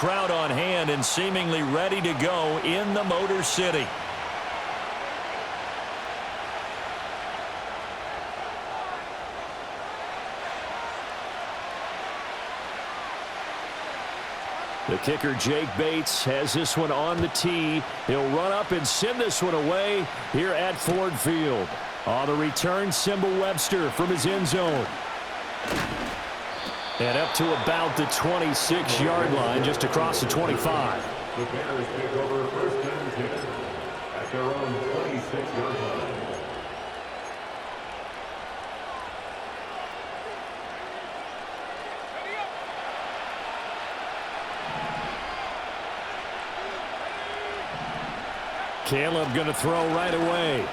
crowd on hand and seemingly ready to go in the Motor City. The kicker, Jake Bates, has this one on the tee. He'll run up and send this one away here at Ford Field. On the return, Simba Webster from his end zone. And up to about the 26-yard line, just across the 25. The Bears pick over first and 10 at their own 26-yard line. Caleb going to throw right away.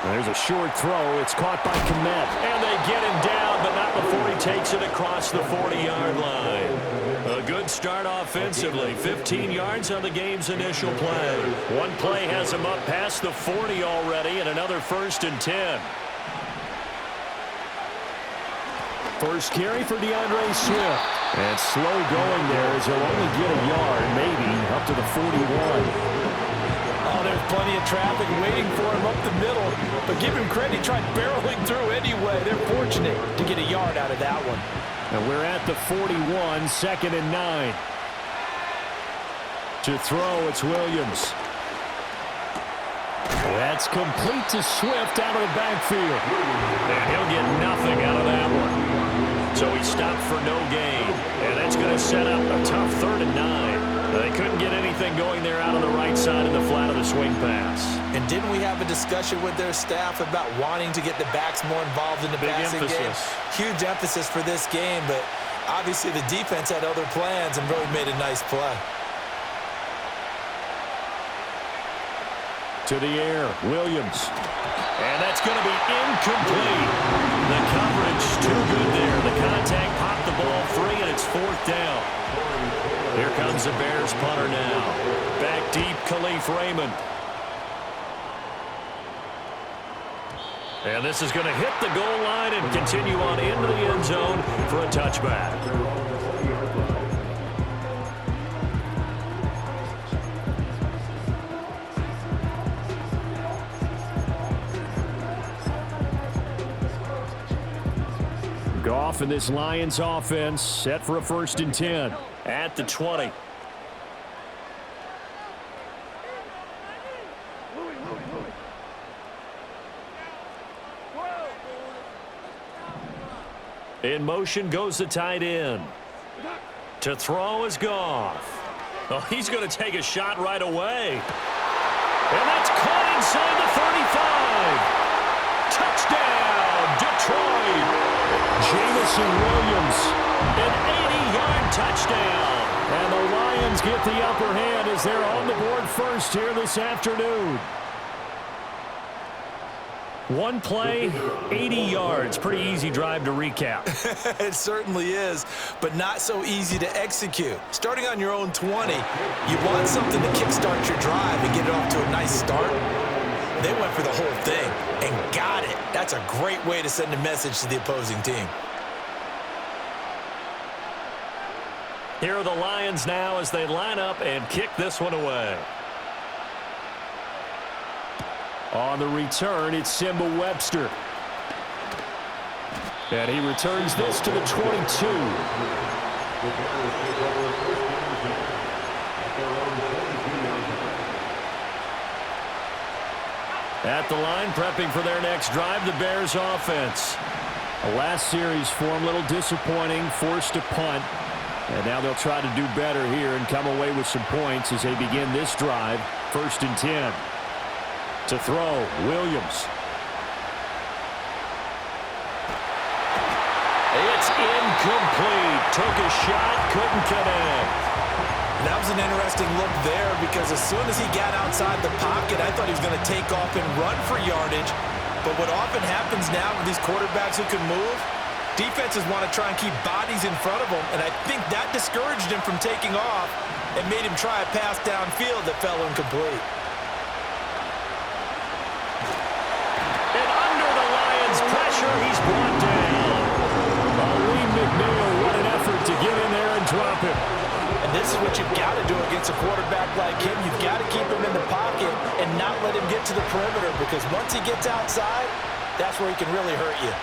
There's a short throw. It's caught by Kmet. And they get him down, but not before he takes it across the 40-yard line. A good start offensively. 15 yards on the game's initial play. One play has him up past the 40 already, and another 1st and 10. First carry for DeAndre Swift. And slow going there as he'll only get a yard, maybe, up to the 41. Oh, there's plenty of traffic waiting for him up the middle. But give him credit, he tried barreling through anyway. They're fortunate to get a yard out of that one. And we're at the 41, 2nd and 9. To throw, it's Williams. That's complete to Swift out of the backfield. And he'll get nothing out of that one. So he stopped for no gain. And that's going to set up a tough 3rd and 9. They couldn't get anything going there out on the right side in the flat of the swing pass. And didn't we have a discussion with their staff about wanting to get the backs more involved in the passing game? Huge emphasis for this game, but obviously the defense had other plans and really made a nice play. To the air, Williams. And that's going to be incomplete. The coverage too good there. The contact popped the ball free, and it's 4th down. Here comes the Bears punter now. Back deep, Khalif Raymond. And this is going to hit the goal line and continue on into the end zone for a touchback. Goff and this Lions offense set for a 1st and 10 at the 20. In motion goes the tight end. To throw is Goff. Oh, he's going to take a shot right away. And that's caught inside the 35. Touchdown, Detroit. Jamison Williams, an 80-yard touchdown. And the Lions get the upper hand as they're on the board first here this afternoon. One play, 80 yards. Pretty easy drive to recap. It certainly is, but not so easy to execute. Starting on your own 20, you want something to kickstart your drive and get it off to a nice start. They went for the whole thing and got it. That's a great way to send a message to the opposing team. Here are the Lions now as they line up and kick this one away. On the return, it's Simba Webster. And he returns this to the 22. At the line, prepping for their next drive, the Bears offense. The last series for them, a little disappointing, forced to punt. And now they'll try to do better here and come away with some points as they begin this drive, 1st and 10. To throw, Williams. It's incomplete. Took a shot, couldn't connect. That was an interesting look there because as soon as he got outside the pocket, I thought he was going to take off and run for yardage. But what often happens now with these quarterbacks who can move, defenses want to try and keep bodies in front of them, and I think that discouraged him from taking off and made him try a pass downfield that fell incomplete. And under the Lions' pressure, he's brought down. Lee McNeil, what an effort to get in there and drop him. And this is what you've got to do against a quarterback like him. You've got to keep him in the pocket and not let him get to the perimeter, because once he gets outside, that's where he can really hurt you.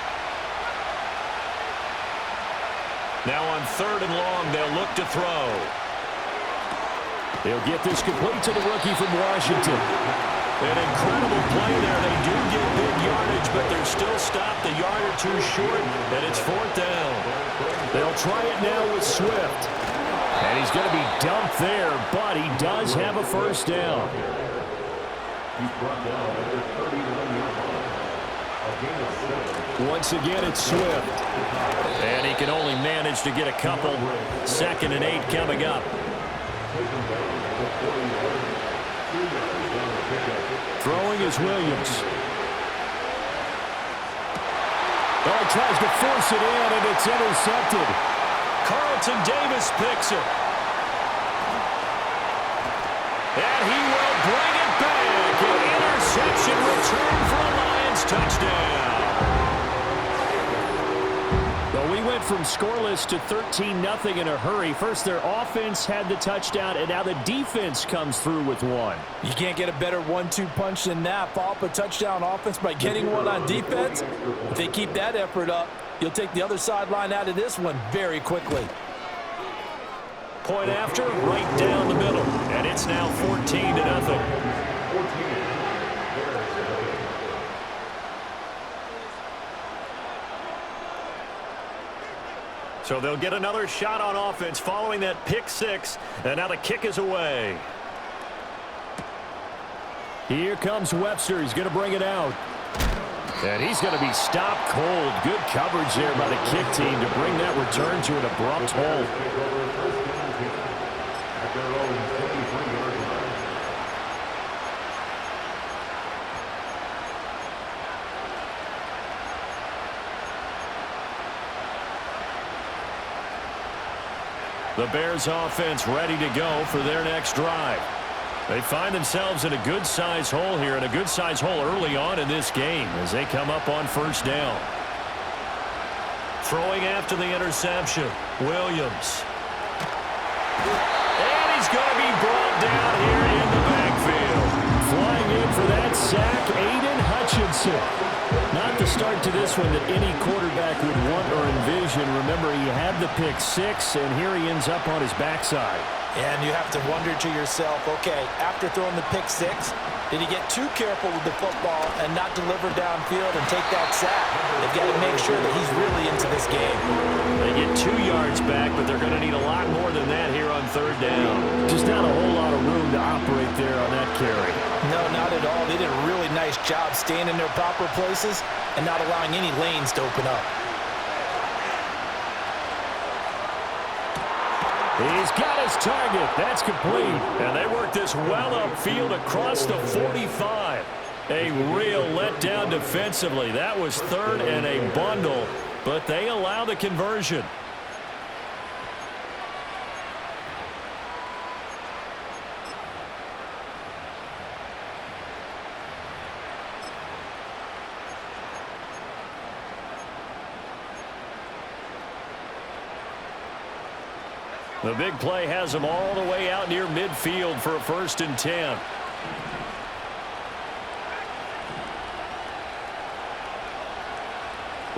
Now on 3rd and long, they'll look to throw. They'll get this complete to the rookie from Washington. An incredible play there. They do get big yardage, but they're still stopped a yard or two short, and it's 4th down. They'll try it now with Swift. And he's going to be dumped there, but he does have a first down. He's brought down at the 31-yard line. A gain of 7. Once again, it's Swift. And he can only manage to get a couple. 2nd and 8 coming up. Throwing is Williams. Oh, he tries to force it in, and it's intercepted. Carlton Davis picks it. And he will bring it back. An interception return for a Lions touchdown. Well, we went from scoreless to 13-0 in a hurry. First, their offense had the touchdown, and now the defense comes through with one. You can't get a better 1-2 punch than that. Follow up a touchdown offense by getting one on defense. If they keep that effort up, you'll take the other sideline out of this one very quickly. Point after, right down the middle. And it's now 14-0. So they'll get another shot on offense following that pick 6. And now the kick is away. Here comes Webster. He's going to bring it out. And he's going to be stopped cold. Good coverage there by the kick team to bring that return to an abrupt halt. The Bears offense ready to go for their next drive. They find themselves in a good-sized hole here, and a good-sized hole early on in this game as they come up on 1st down. Throwing after the interception, Williams. And he's going to be brought down here in the backfield. Flying in for that sack, Aiden Hutchinson. Not the start to this one that any quarterback would want or envision. Remember, he had the pick 6, and here he ends up on his backside. And you have to wonder to yourself, okay, after throwing the pick 6, did he get too careful with the football and not deliver downfield and take that sack? They've got to make sure that he's really into this game. They get 2 yards back, but they're going to need a lot more than that here on 3rd down. Just not a whole lot of room to operate there on that carry. No, not at all. They did a really nice job staying in their proper places and not allowing any lanes to open up. He's got his target. That's complete. And they work this well upfield across the 45. A real letdown defensively. That was 3rd and a bundle, but they allow the conversion. The big play has them all the way out near midfield for a 1st and 10.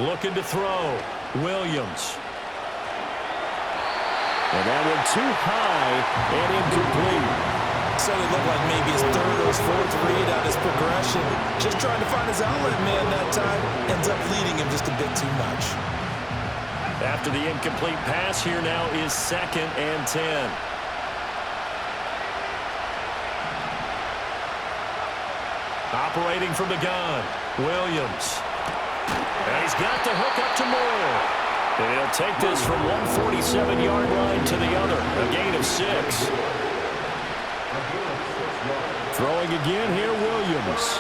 Looking to throw. Williams. And that one too high and incomplete. So it looked like maybe his 3rd or his 4th read on his progression. Just trying to find his outlet man that time. Ends up leading him just a bit too much. After the incomplete pass, here now is 2nd and 10. Operating from the gun, Williams. And he's got the hook up to Moore. And he'll take this from 147-yard line to the other, a gain of 6. Throwing again here, Williams.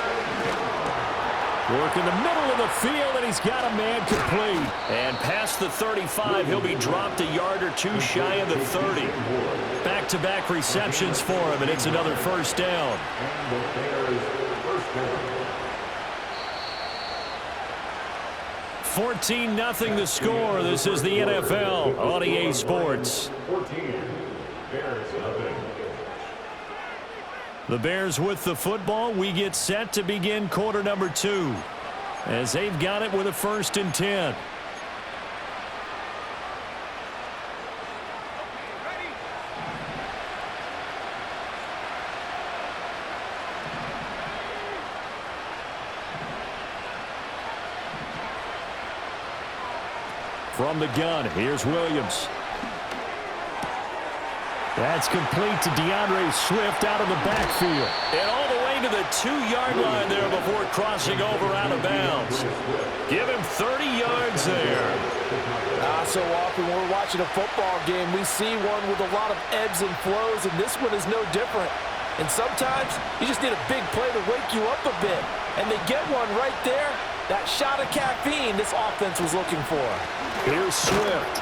Work in the middle of the field, and he's got a man complete. And past the 35, he'll be dropped a yard or 2 shy of the 30. Back-to-back receptions for him, and it's another 1st down. 14-0 the score. This is the NFL on EA Sports. Bears nothing. The Bears with the football. We get set to begin quarter number 2 as they've got it with a 1st and 10. From the gun, here's Williams. That's complete to DeAndre Swift out of the backfield. And all the way to the 2-yard line there before crossing over out of bounds. Give him 30 yards there. So often when we're watching a football game, we see one with a lot of ebbs and flows, and this one is no different. And sometimes you just need a big play to wake you up a bit. And they get one right there. That shot of caffeine this offense was looking for. Here's Swift.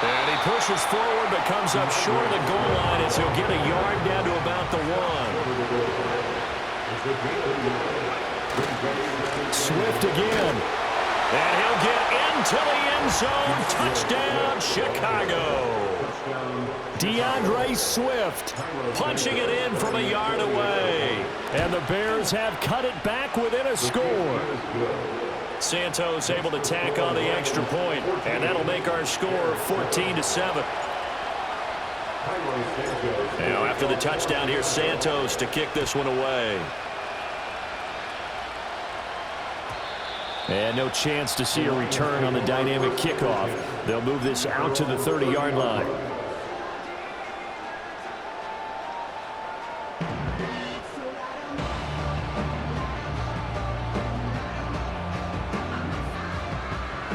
And he pushes forward but comes up short of the goal line as he'll get a yard down to about the 1. Swift again. And he'll get into the end zone. Touchdown, Chicago. DeAndre Swift punching it in from a yard away. And the Bears have cut it back within a score. Santos able to tack on the extra point, and that'll make our score 14-7. Now after the touchdown, here's Santos to kick this one away. And no chance to see a return on the dynamic kickoff. They'll move this out to the 30-yard line.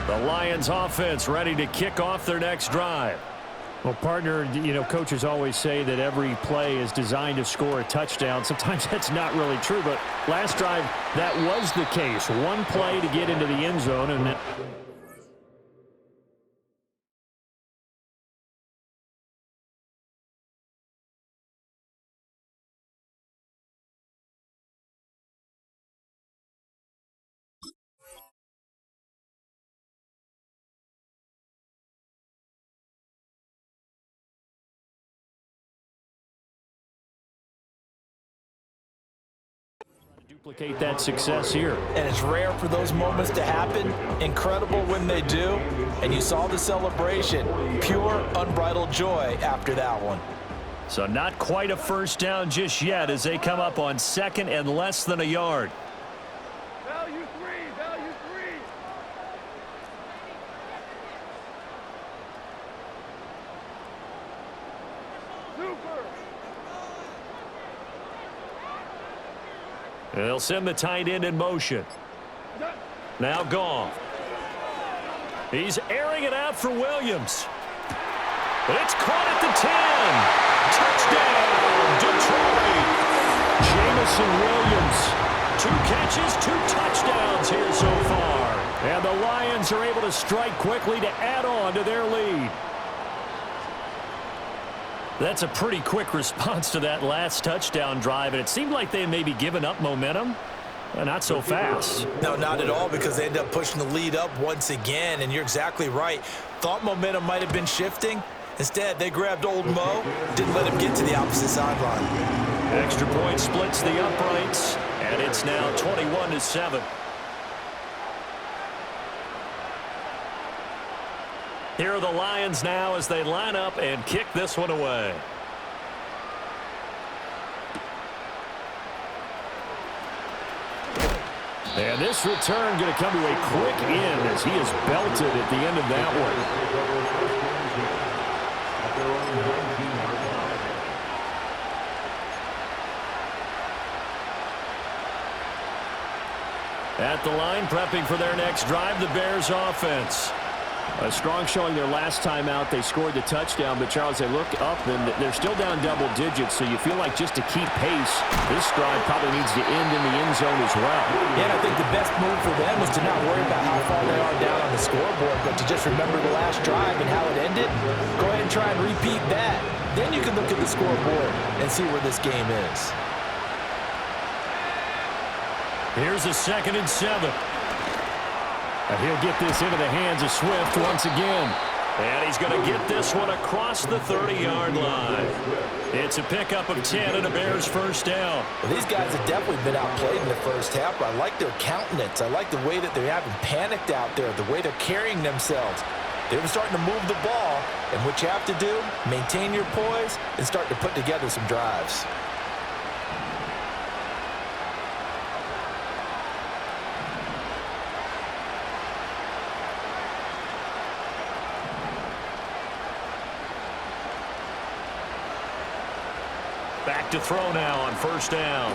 The Lions offense ready to kick off their next drive. Well, partner, you know, coaches always say that every play is designed to score a touchdown. Sometimes that's not really true, but last drive, that was the case. One play to get into the end zone, and that... duplicate that success here. And it's rare for those moments to happen. Incredible when they do. And you saw the celebration. Pure, unbridled joy after that one. So not quite a first down just yet as they come up on 2nd and less than a yard. Value three. Super. They'll send the tight end in motion. Now Goff. He's airing it out for Williams. It's caught at the 10. Touchdown, Detroit. Jamison Williams. 2 catches, 2 touchdowns here so far. And the Lions are able to strike quickly to add on to their lead. That's a pretty quick response to that last touchdown drive, and it seemed like they may be giving up momentum. Not so fast. No, not at all, because they end up pushing the lead up once again, and you're exactly right. Thought momentum might have been shifting. Instead, they grabbed old Mo, didn't let him get to the opposite sideline. Extra point splits the uprights, and it's now 21-7. Here are the Lions now as they line up and kick this one away. And this return going to come to a quick end as he is belted at the end of that one. At the line, prepping for their next drive, the Bears offense. A strong showing their last time out. They scored the touchdown, but Charles, they look up and they're still down double digits, so you feel like just to keep pace, this drive probably needs to end in the end zone as well. Yeah, and I think the best move for them is to not worry about how far they are down on the scoreboard, but to just remember the last drive and how it ended. Go ahead and try and repeat that. Then you can look at the scoreboard and see where this game is. Here's a 2nd and 7. And he'll get this into the hands of Swift once again. And he's going to get this one across the 30-yard line. It's a pickup of 10 and a Bears first down. Well, these guys have definitely been outplayed in the first half, but I like their countenance. I like the way that they haven't panicked out there, the way they're carrying themselves. They're starting to move the ball, and what you have to do, maintain your poise and start to put together some drives. Back to throw now on first down.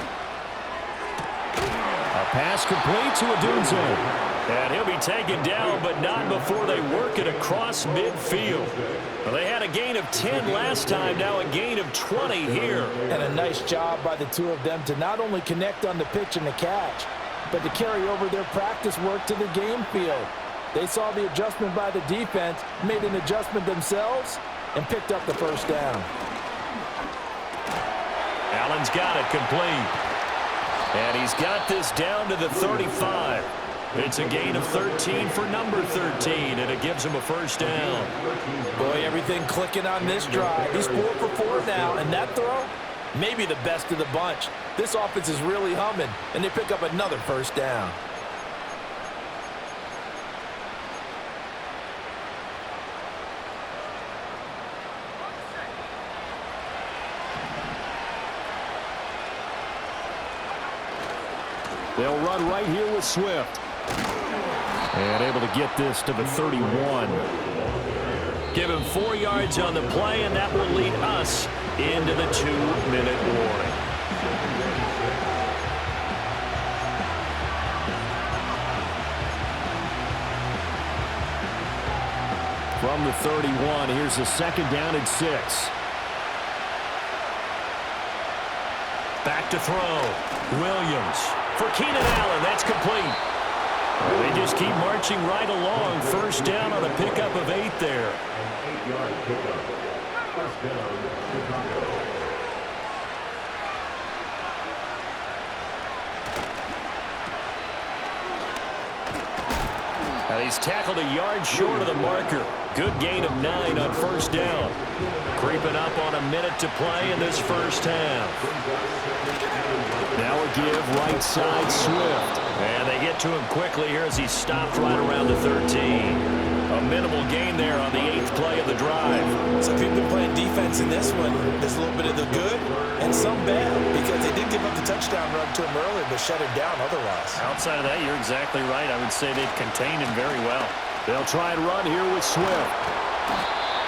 A pass complete to Odunze. And he'll be taken down, but not before they work it across midfield. Well, they had a gain of 10 last time, now a gain of 20 here. And a nice job by the two of them to not only connect on the pitch and the catch, but to carry over their practice work to the game field. They saw the adjustment by the defense, made an adjustment themselves, and picked up the first down. Allen's got it complete. And he's got this down to the 35. It's a gain of 13 for number 13, and it gives him a first down. Boy, everything clicking on this drive. He's 4 for 4 now, and that throw, maybe the best of the bunch. This offense is really humming, and they pick up another first down. They'll run right here with Swift. And able to get this to the 31. Give him 4 yards on the play, and that will lead us into the 2-minute warning. From the 31, here's a second down and 6. Back to throw. Williams for Keenan Allen. That's complete. They just keep marching right along. First down on a pickup of 8 there. An 8-yard pickup. First down, Chicago. He's tackled a yard short of the marker. Good gain of 9 on first down. Creeping up on a minute to play in this first half. Now a give right side Swift. And they get to him quickly here as he stopped right around the 13. A minimal gain there on the 8th play of the drive. So if you've been playing defense in this one, there's a little bit of the good and some bad, because they did give up the touchdown run to him earlier, but shut it down otherwise. Outside of that, you're exactly right. I would say they've contained him very well. They'll try and run here with Swift.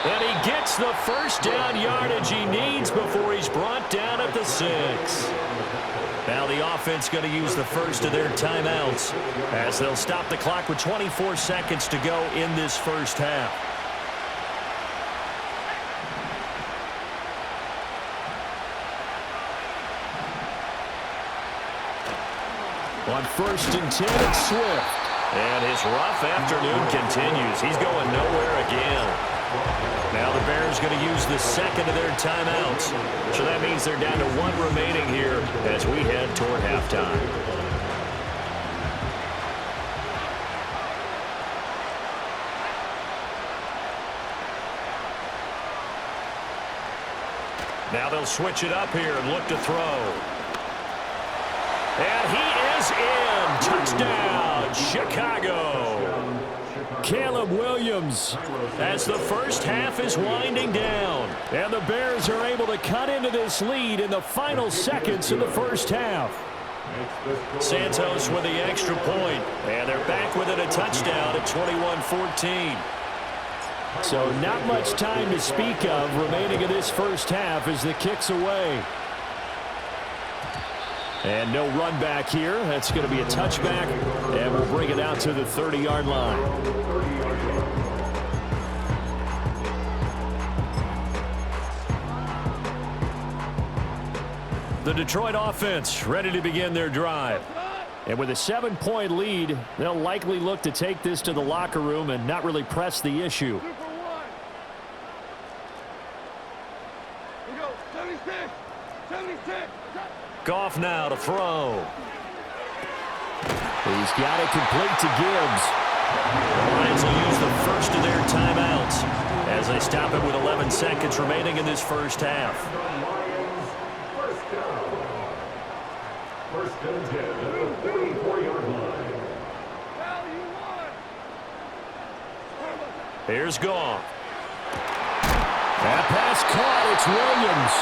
And he gets the first down yardage he needs before he's brought down at the 6. Now the offense going to use the first of their timeouts as they'll stop the clock with 24 seconds to go in this first half. On first and 10, it's Swift. And his rough afternoon continues. He's going nowhere again. Now the Bears going to use the second of their timeouts. So that means they're down to 1 remaining here as we head toward halftime. Now they'll switch it up here and look to throw. And he is in. Touchdown, Chicago. Caleb Williams. As the first half is winding down. And the Bears are able to cut into this lead in the final seconds of the first half. Santos with the extra point. And they're back within a touchdown at 21-14. So not much time to speak of remaining in this first half as the kick's away. And no run back here. That's going to be a touchback. And we'll bring it out to the 30-yard line. The Detroit offense ready to begin their drive. And with a 7-point lead, they'll likely look to take this to the locker room and not really press the issue. Goff now to throw. He's got it complete to Gibbs. The Lions will use the first of their timeouts as they stop it with 11 seconds remaining in this first half. First and 10 at the 44-yard line. Here's Goff. That pass caught. It's Williams.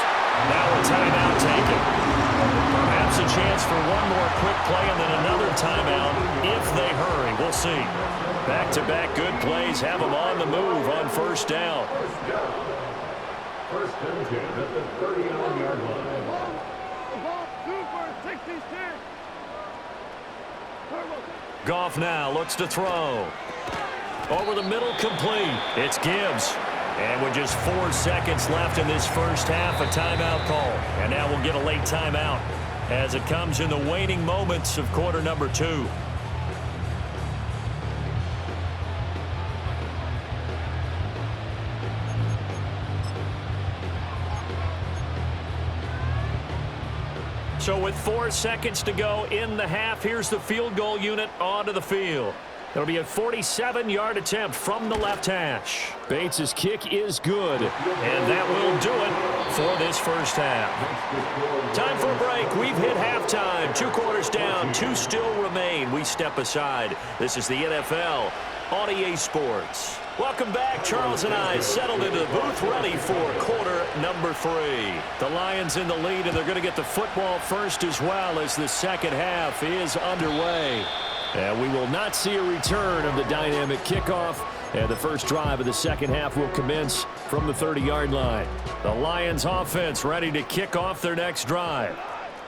Now a timeout taken. Perhaps a chance for one more quick play and then another timeout if they hurry. We'll see. Back-to-back good plays have them on the move on first down. First and 10 at the 39-yard line. Goff now looks to throw. Over the middle, complete. It's Gibbs. And with just 4 seconds left in this first half, a timeout call. And now we'll get a late timeout as it comes in the waning moments of quarter number 2. So with 4 seconds to go in the half, here's the field goal unit onto the field. It'll be a 47-yard attempt from the left hash. Bates' kick is good, and that will do it for this first half. Time for a break. We've hit halftime. 2 quarters down, 2 still remain. We step aside. This is the NFL on EA Sports. Welcome back. Charles and I settled into the booth, ready for quarter number 3. The Lions in the lead, and they're going to get the football first as well as the second half is underway. And we will not see a return of the dynamic kickoff. And the first drive of the second half will commence from the 30-yard line. The Lions offense ready to kick off their next drive.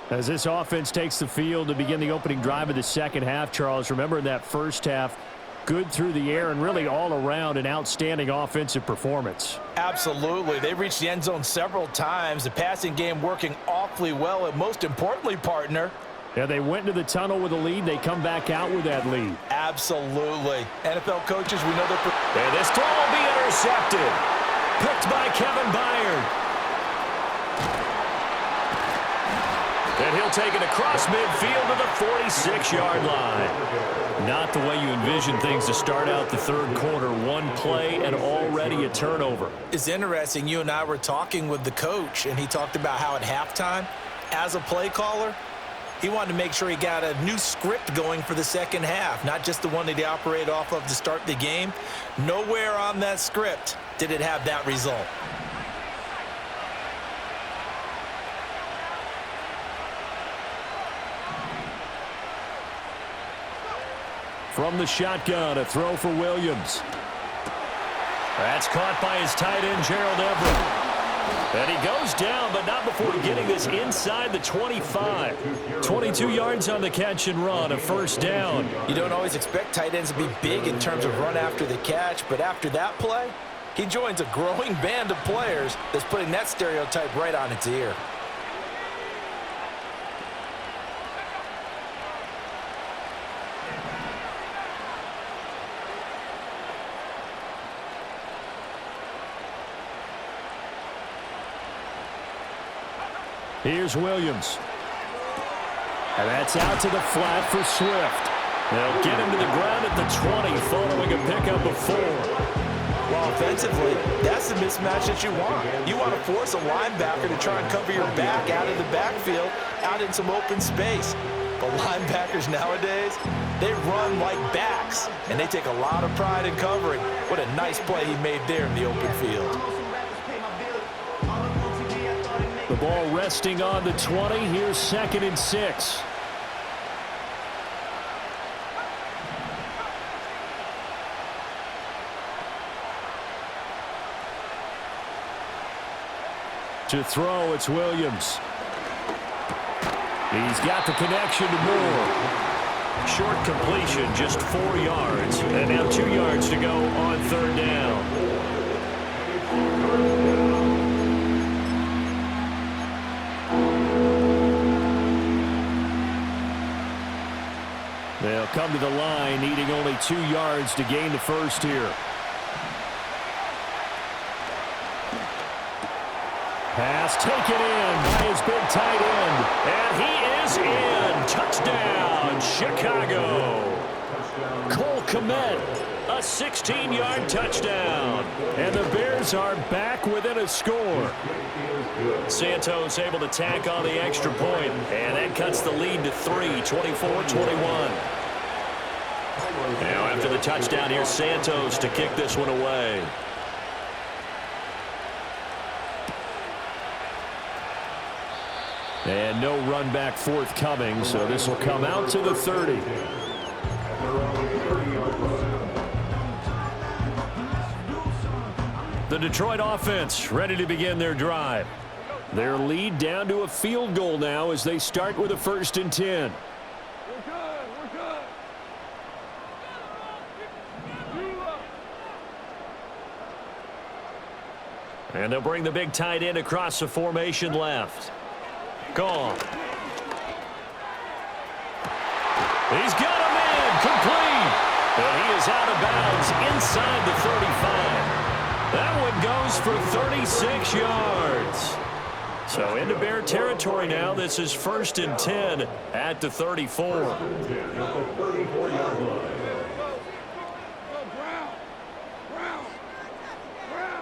As this offense takes the field to begin the opening drive of the second half, Charles, remember in that first half, good through the air and really all around an outstanding offensive performance. Absolutely. They reached the end zone several times. The passing game working awfully well. And most importantly, partner, yeah, they went into the tunnel with a lead. They come back out with that lead. Absolutely. NFL coaches, we know they're... And this throw will be intercepted. Picked by Kevin Byard. And he'll take it across midfield to the 46-yard line. Not the way you envision things to start out the third quarter. One play and already a turnover. It's interesting. You and I were talking with the coach, and he talked about how at halftime, as a play caller, he wanted to make sure he got a new script going for the second half, not just the one that he operated off of to start the game. Nowhere on that script did it have that result. From the shotgun, a throw for Williams. That's caught by his tight end, Gerald Everett. And he goes down, but not before getting this inside the 25. 22 yards on the catch and run, a first down. You don't always expect tight ends to be big in terms of run after the catch, but after that play, he joins a growing band of players that's putting that stereotype right on its ear. Here's Williams. And that's out to the flat for Swift. They'll get him to the ground at the 20 following a pickup of 4. Well, offensively, that's the mismatch that you want. You want to force a linebacker to try and cover your back out of the backfield, out in some open space. But linebackers nowadays, they run like backs, and they take a lot of pride in covering. What a nice play he made there in the open field. The ball resting on the 20. Here's 2nd and 6. To throw, it's Williams. He's got the connection to Moore. Short completion, just 4 yards. And now 2 yards to go on third down. They'll come to the line, needing only 2 yards to gain the first here. Pass taken in by his big tight end. And he is in. Touchdown, Chicago. Cole commit. A 16-yard touchdown. And the Bears are back within a score. Santos able to tack on the extra point, and that cuts the lead to 3, 24-21. Now after the touchdown, here's Santos to kick this one away. And no run back forthcoming, so this will come out to the 30. The Detroit offense ready to begin their drive. Their lead down to a field goal now as they start with a 1st and 10. And they'll bring the big tight end across the formation left. Gone. He's got him in. Complete. And he is out of bounds inside the 35. That one goes for 36 yards. So into Bear territory now. This is 1st and 10 at the 34.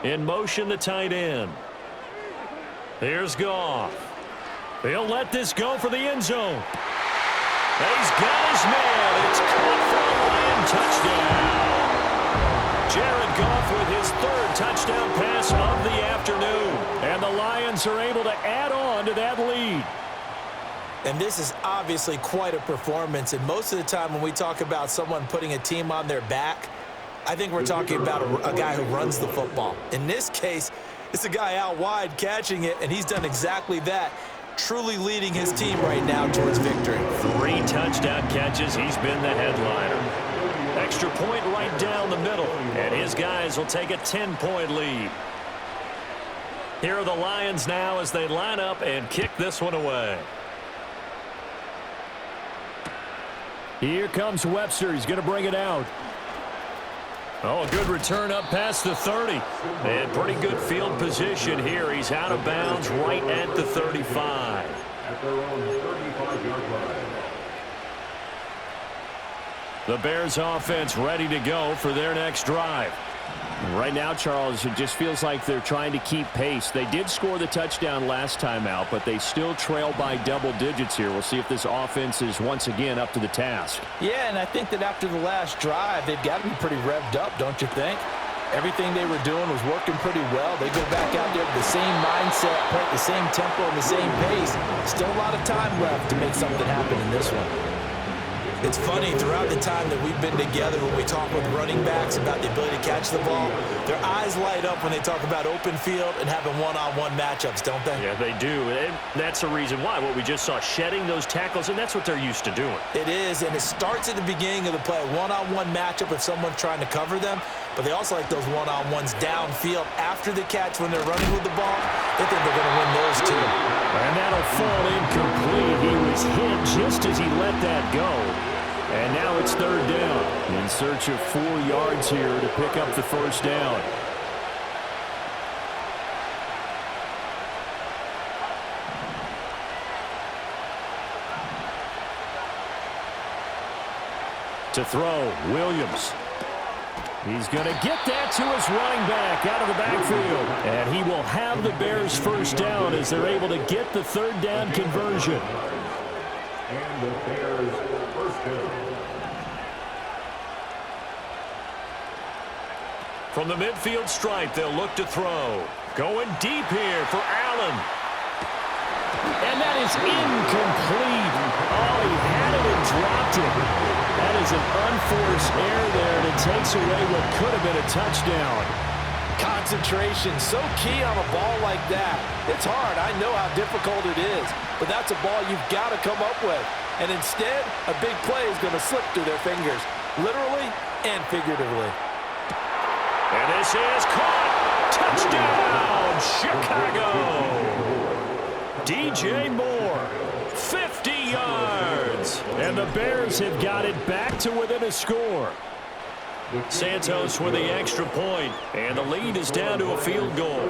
In motion, the tight end. Here's Goff. He'll let this go for the end zone. He's got his man. It's caught for a Lion touchdown. Jared Goff with his 3rd touchdown pass of the afternoon. And the Lions are able to add on to that lead. And this is obviously quite a performance. And most of the time when we talk about someone putting a team on their back, I think we're talking about a guy who runs the football. In this case, it's a guy out wide catching it, and he's done exactly that, truly leading his team right now towards victory. 3 touchdown catches. He's been the headliner. Extra point right down the middle, and his guys will take a 10-point lead. Here are the Lions now as they line up and kick this one away. Here comes Webster. He's going to bring it out. Oh, a good return up past the 30. And pretty good field position here. He's out of bounds right at the 35. At their own 35-yard line. The Bears offense ready to go for their next drive. Right now, Charles, it just feels like they're trying to keep pace. They did score the touchdown last time out, but they still trail by double digits here. We'll see if this offense is once again up to the task. Yeah, and I think that after the last drive, they've got to be pretty revved up, don't you think? Everything they were doing was working pretty well. They go back out there with the same mindset, play at the same tempo and the same pace. Still a lot of time left to make something happen in this one. It's funny, throughout the time that we've been together, when we talk with running backs about the ability to catch the ball, their eyes light up when they talk about open field and having one-on-one matchups, don't they? Yeah, they do. And that's the reason why. What we just saw, shedding those tackles, and that's what they're used to doing. It is, and it starts at the beginning of the play, one-on-one matchup if someone's trying to cover them, but they also like those one-on-ones downfield after the catch when they're running with the ball. They think they're going to win those too. And that'll fall incomplete. He was hit just as he let that go. And now it's 3rd down. In search of 4 yards here to pick up the 1st down. To throw, Williams. He's going to get that to his running back out of the backfield. And he will have the Bears' 1st down as they're able to get the 3rd down conversion. And the Bears' 1st down. From the midfield stripe, they'll look to throw. Going deep here for Allen. And that is incomplete. Oh, he had it and dropped it. That is an unforced error there, and it takes away what could have been a touchdown. Concentration, so key on a ball like that. It's hard. I know how difficult it is, but that's a ball you've got to come up with. And instead, a big play is going to slip through their fingers, literally and figuratively. And this is caught. Touchdown, Chicago. DJ Moore, 50 yards. And the Bears have got it back to within a score. Santos with the extra point, and the lead is down to a field goal.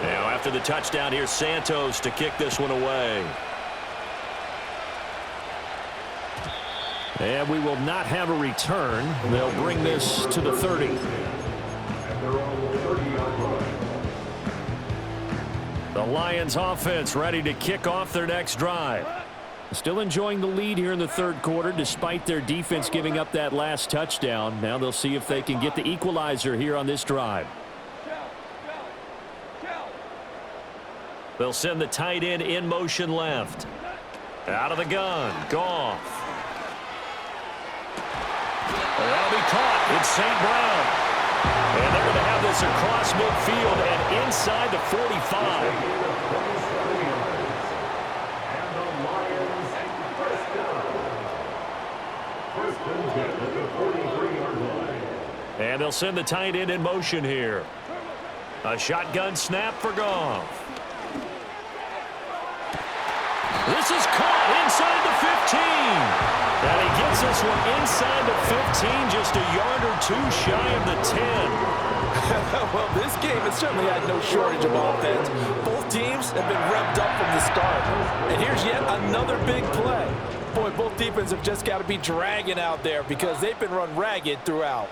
Now after the touchdown, here's Santos to kick this one away. And we will not have a return. They'll bring this to the 30. At their own 30-yard line. The Lions offense ready to kick off their next drive. Still enjoying the lead here in the third quarter despite their defense giving up that last touchdown. Now they'll see if they can get the equalizer here on this drive. They'll send the tight end in motion left. Out of the gun, Goff. That'll be caught. It's St. Brown. And they're going to have this across midfield and inside the 45. And they'll send the tight end in motion here. A shotgun snap for Goff. This is caught inside the 15. And he gets this one inside the 15, just a yard or two shy of the 10. Well, this game has certainly had no shortage of offense. Both teams have been revved up from the start. And here's yet another big play. Boy, both defenses have just got to be dragging out there because they've been run ragged throughout.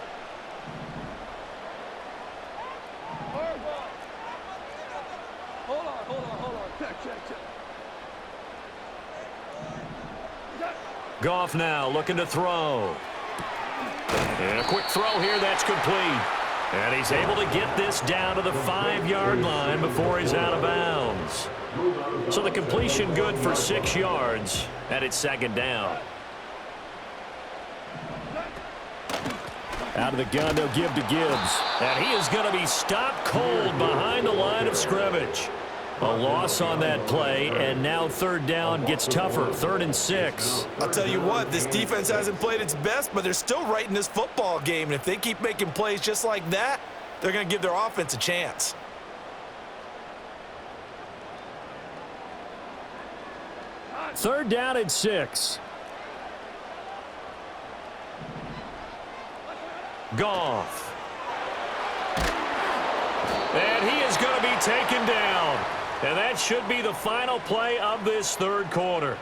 Goff now looking to throw. And a quick throw here, that's complete. And he's able to get this down to the 5-yard line before he's out of bounds. So the completion good for 6 yards, and it's second down. Out of the gun, they'll give to Gibbs. And he is going to be stopped cold behind the line of scrimmage. A loss on that play, and now third down gets tougher. 3rd and 6. I'll tell you what, this defense hasn't played its best, but they're still right in this football game. And if they keep making plays just like that, they're going to give their offense a chance. Third down and 6. Goff. And he is going to be taken down. And that should be the final play of this third quarter.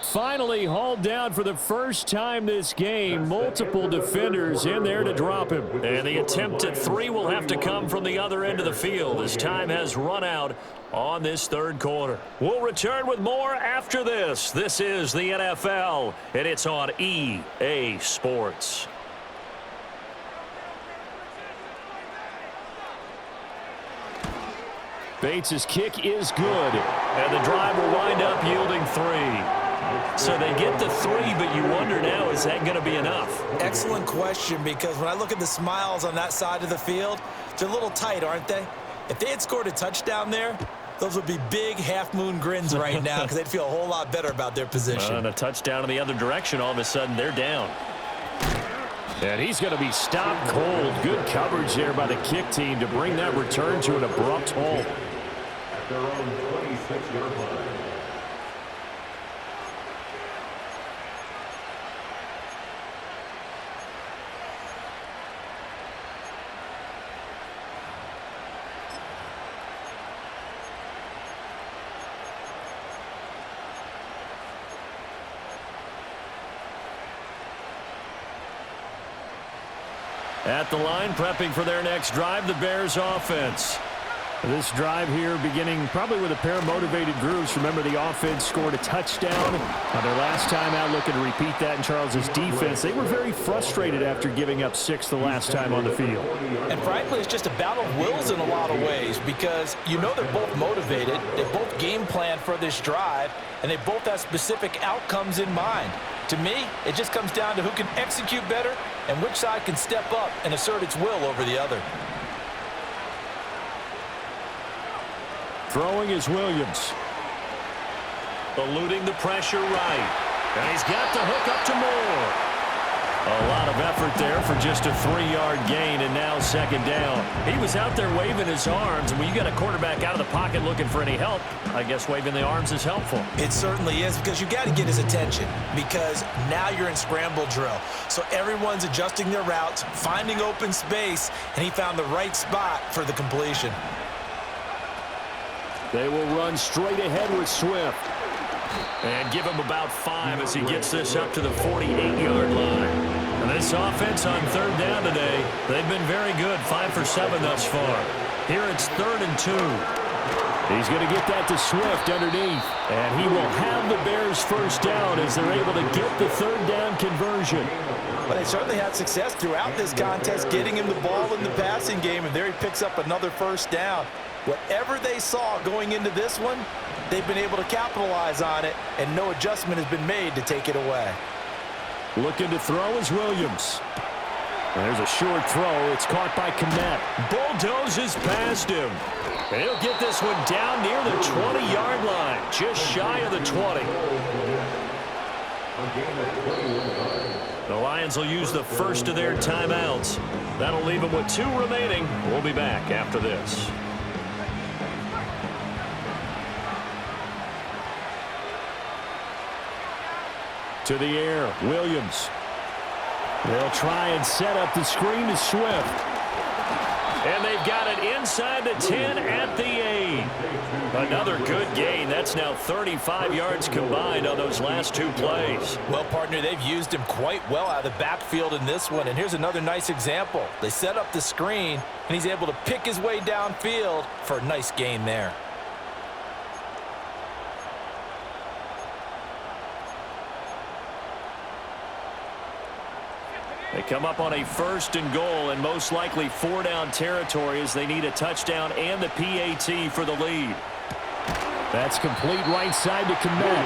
Finally hauled down for the first time this game. Multiple defenders in there to drop him. And the attempt at 3 will have to come from the other end of the field as time has run out on this third quarter. We'll return with more after this. This is the NFL, and it's on EA Sports. Bates' kick is good. And the drive will wind up yielding 3. So they get the 3, but you wonder now, is that going to be enough? Excellent question, because when I look at the smiles on that side of the field, they're a little tight, aren't they? If they had scored a touchdown there, those would be big half-moon grins right now because they'd feel a whole lot better about their position. And a touchdown in the other direction, all of a sudden they're down. And he's going to be stopped cold. Good coverage there by the kick team to bring that return to an abrupt halt. At their own 26-yard line. At the line, prepping for their next drive, the Bears offense. This drive here beginning probably with a pair of motivated groups. Remember, the offense scored a touchdown on their last time out, looking to repeat that in Charles's defense. They were very frustrated after giving up 6 the last time on the field. And frankly, it's just a battle of wills in a lot of ways because you know they're both motivated, they both game plan for this drive, and they both have specific outcomes in mind. To me, it just comes down to who can execute better and which side can step up and assert its will over the other. Throwing is Williams. Eluding the pressure right. And he's got the hook up to Moore. A lot of effort there for just a 3-yard gain, and now second down. He was out there waving his arms, and when you got a quarterback out of the pocket looking for any help, I guess waving the arms is helpful. It certainly is, because you got to get his attention, because now you're in scramble drill. So everyone's adjusting their routes, finding open space, and he found the right spot for the completion. They will run straight ahead with Swift. And give him about 5 as he gets this up to the 48-yard line. And this offense on third down today, they've been very good, 5 for 7 thus far. Here it's 3rd and 2. He's going to get that to Swift underneath. And he will have the Bears first down as they're able to get the third down conversion. Well, they certainly had success throughout this contest, getting him the ball in the passing game, and there he picks up another first down. Whatever they saw going into this one, they've been able to capitalize on it, and no adjustment has been made to take it away. Looking to throw is Williams. There's a short throw. It's caught by Kmet. Bulldozes past him. And he'll get this one down near the 20-yard line, just shy of the 20. The Lions will use the first of their timeouts. That'll leave them with 2 remaining. We'll be back after this. To the air, Williams. They'll try and set up the screen to Swift. And they've got it inside the 10 at the 8. Another good gain. That's now 35 yards combined on those last 2 plays. Well, partner, they've used him quite well out of the backfield in this one. And here's another nice example. They set up the screen, and he's able to pick his way downfield for a nice gain there. They come up on a 1st and goal and most likely 4-down territory as they need a touchdown and the PAT for the lead. That's complete right side to Kmet.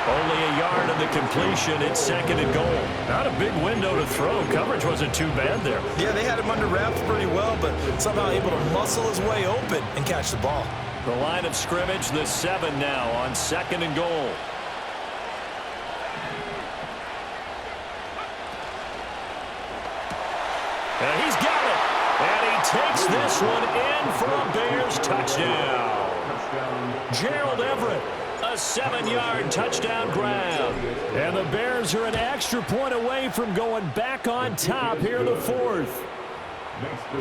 Only a yard of the completion. It's 2nd and goal. Not a big window to throw. Coverage wasn't too bad there. Yeah, they had him under wraps pretty well, but somehow able to muscle his way open and catch the ball. The line of scrimmage, the 7 now on 2nd and goal. And he's got it. And he takes this one in for a Bears touchdown. Gerald Everett, a 7-yard touchdown grab. And the Bears are an extra point away from going back on top here in the 4th.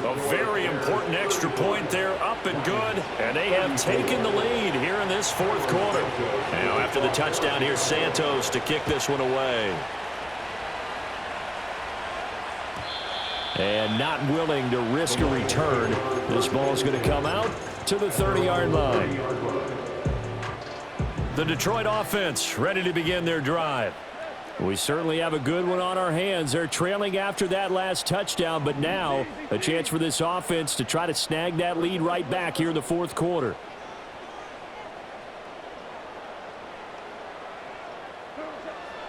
A very important extra point there, up and good. And they have taken the lead here in this 4th quarter. Now after the touchdown, here's Santos to kick this one away. And not willing to risk a return. This ball's going to come out to the 30-yard line. The Detroit offense ready to begin their drive. We certainly have a good one on our hands. They're trailing after that last touchdown, but now a chance for this offense to try to snag that lead right back here in the 4th quarter.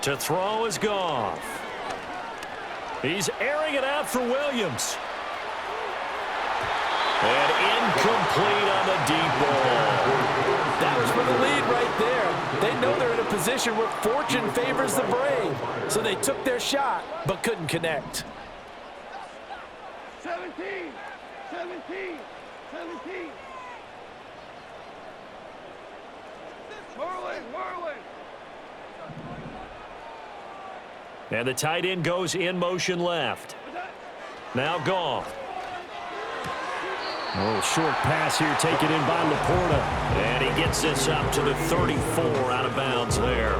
To throw is Goff. He's airing it out for Williams. And incomplete on the deep ball. That was for the lead right there. They know they're in a position where fortune favors the brave. So they took their shot, but couldn't connect. 17. Marlin. And the tight end goes in motion left. Now Goff. A little short pass here taken in by Laporta. And he gets this up to the 34 out of bounds there.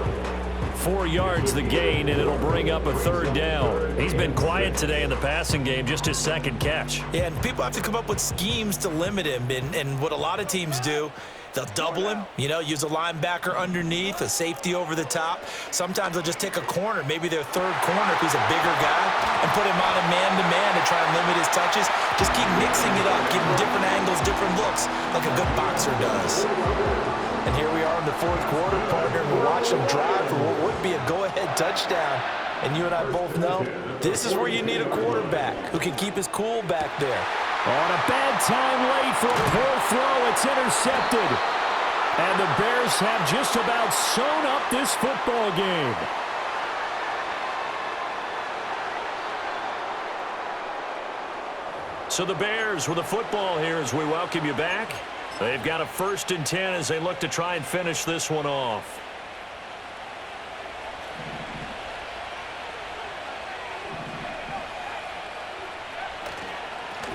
4 yards the gain, and it'll bring up a 3rd down. He's been quiet today in the passing game, just his 2nd catch. Yeah, and people have to come up with schemes to limit him. And what a lot of teams do, they'll double him, use a linebacker underneath, a safety over the top. Sometimes they'll just take a corner, maybe their 3rd corner if he's a bigger guy, and put him on a man-to-man to try and limit his touches. Just keep mixing it up, give him different angles, different looks, like a good boxer does. And here we are in the 4th quarter, partner. We watch them drive for what would be a go-ahead touchdown. And you and I both know this is where you need a quarterback who can keep his cool back there. On a bad time late for a poor throw. It's intercepted. And the Bears have just about sewn up this football game. So the Bears with the football here as we welcome you back. They've got a 1st and 10 as they look to try and finish this one off.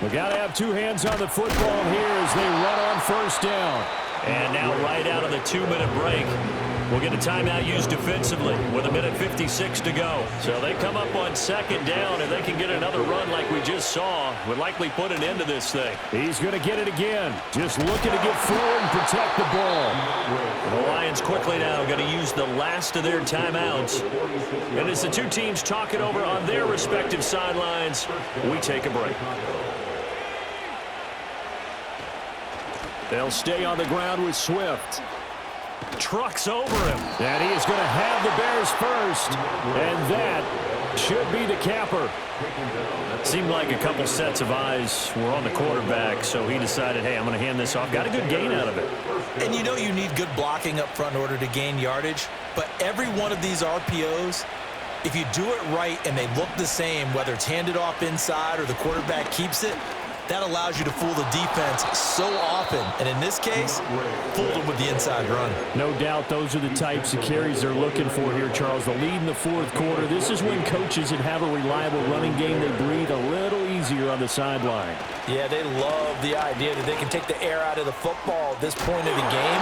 We got to have 2 hands on the football here as they run on 1st down. And now right out of the 2-minute break, We'll get a timeout used defensively with 1:56 to go. So they come up on second down, and they can get another run like we just saw. Would likely put an end to this thing. He's going to get it again. Just looking to get forward and protect the ball. The Lions quickly now going to use the last of their timeouts. And as the two teams talk it over on their respective sidelines, we take a break. They'll stay on the ground with Swift. Trucks over him. And he is going to have the Bears first. And that should be the capper. Seemed like a couple sets of eyes were on the quarterback, so he decided, hey, I'm going to hand this off. Got a good gain out of it. And you know you need good blocking up front in order to gain yardage, but every one of these RPOs, if you do it right and they look the same, whether it's handed off inside or the quarterback keeps it, that allows you to fool the defense so often. And in this case, fooled them with the inside run. No doubt those are the types of carries they're looking for here, Charles. The lead in the fourth quarter. This is when coaches that have a reliable running game, they breathe a little easier on the sideline. Yeah, they love the idea that they can take the air out of the football at this point of the game.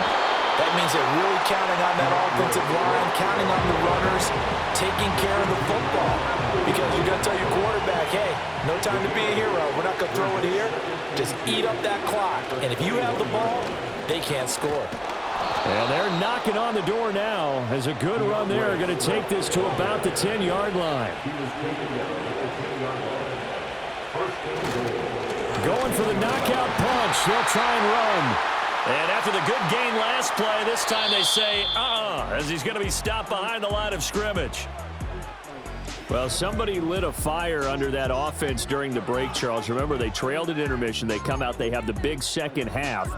That means they're really counting on that offensive line, counting on the runners, taking care of the football. Because you're going to tell your quarterback, hey, no time to be a hero. We're not going to throw it here. Just eat up that clock. And if you have the ball, they can't score. And they're knocking on the door now as a good run there. Going to take this to about the 10-yard line. Going for the knockout punch. They'll try and run. And after the good gain last play, this time they say, as he's going to be stopped behind the line of scrimmage. Well, somebody lit a fire under that offense during the break, Charles. Remember, they trailed at intermission. They come out, they have the big second half.